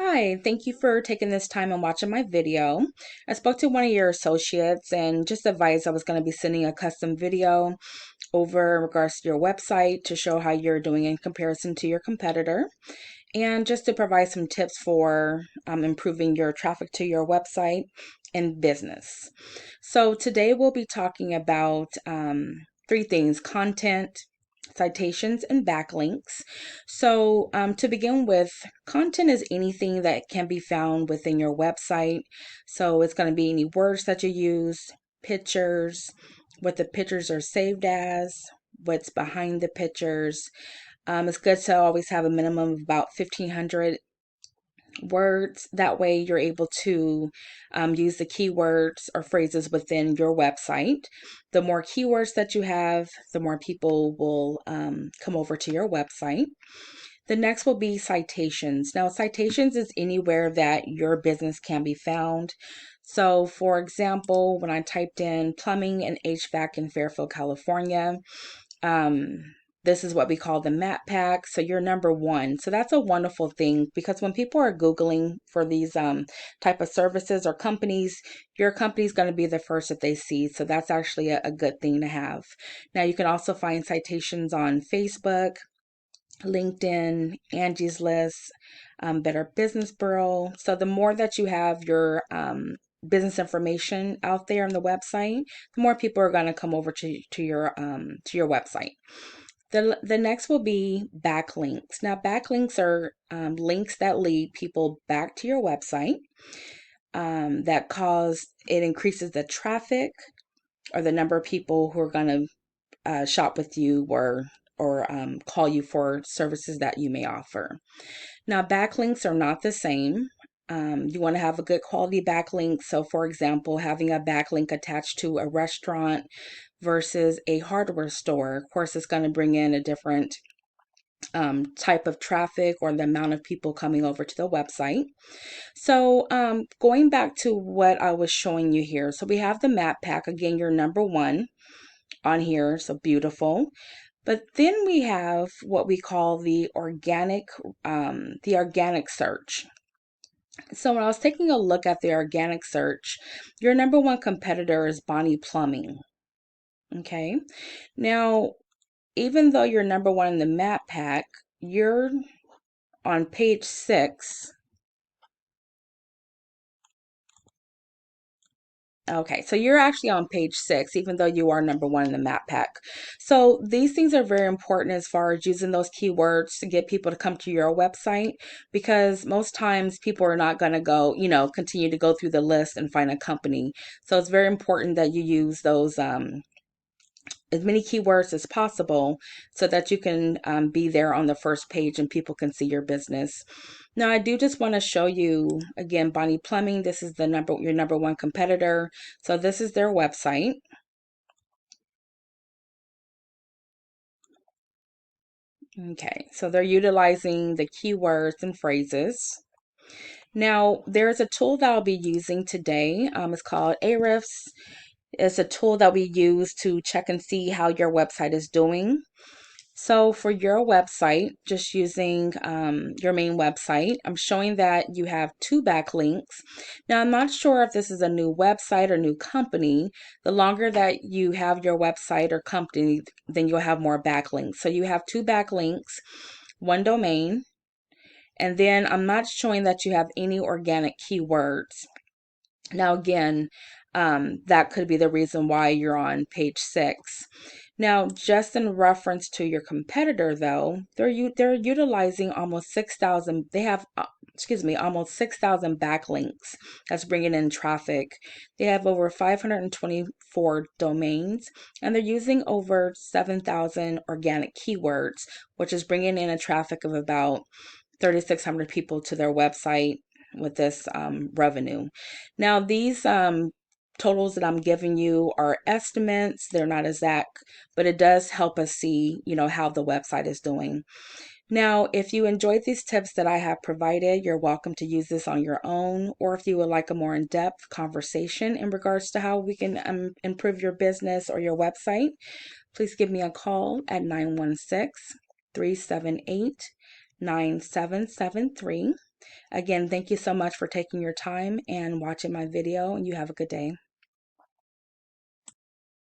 Hi, thank you for taking this time and watching my video. I spoke to one of your associates and just advised I was going to be sending a custom video over in regards to your website to show how you're doing in comparison to your competitor and just to provide some tips for improving your traffic to your website and business. So today we'll be talking about three things: content, citations, and backlinks. So to begin with, content is anything that can be found within your website. So it's going to be any words that you use, pictures, what the pictures are saved as, what's behind the pictures. It's good to always have a minimum of about 1,500 words. That way you're able to use the keywords or phrases within your website. The more keywords that you have, the more people will come over to your website. The next will be citations. Now, citations is anywhere that your business can be found. So, for example, when I typed in plumbing and HVAC in Fairfield, California, um, this is what we call the map pack. So you're number one. So that's a wonderful thing because when people are Googling for these type of services or companies, your company is going to be the first that they see. So that's actually a good thing to have. Now you can also find citations on Facebook, LinkedIn, Angie's List, Better Business Bureau. So the more that you have your business information out there on the website, the more people are going to come over to your website. The next will be backlinks. Now, backlinks are links that lead people back to your website. It increases the traffic or the number of people who are going to shop with you or call you for services that you may offer. Now, backlinks are not the same. You want to have a good quality backlink. So, for example, having a backlink attached to a restaurant versus a hardware store, of course, it's going to bring in a different type of traffic or the amount of people coming over to the website. So going back to what I was showing you here. So we have the map pack. Again, you're number one on here. So beautiful. But then we have what we call the organic search. So when I was taking a look at the organic search, your number one competitor is Bonnie Plumbing. Okay. Now, even though you're number one in the map pack, you're on page 6. Okay, so you're actually on page 6, even though you are number one in the map pack. So these things are very important as far as using those keywords to get people to come to your website, because most times people are not going to go, continue to go through the list and find a company. So it's very important that you use those as many keywords as possible so that you can be there on the first page and people can see your business. Now, I do just want to show you again, Bonnie Plumbing. This is your number one competitor. So this is their website. Okay, so they're utilizing the keywords and phrases. Now, there's a tool that I'll be using today. It's called Ahrefs. It's a tool that we use to check and see how your website is doing. So for your website, just using your main website, I'm showing that you have 2 backlinks. Now, I'm not sure if this is a new website or new company. The longer that you have your website or company, then you'll have more backlinks. So you have 2 backlinks, 1 domain, and then I'm not showing that you have any organic keywords. Now, again, that could be the reason why you're on page 6. Now, just in reference to your competitor, though, they're utilizing almost 6,000. They have, almost 6,000 backlinks. That's bringing in traffic. They have over 524 domains, and they're using over 7,000 organic keywords, which is bringing in a traffic of about 3,600 people to their website with this revenue. Now, these totals that I'm giving you are estimates. They're not exact, but it does help us see, how the website is doing. Now, if you enjoyed these tips that I have provided, you're welcome to use this on your own, or if you would like a more in-depth conversation in regards to how we can improve your business or your website, please give me a call at 916-378-9773. Again, thank you so much for taking your time and watching my video, and you have a good day.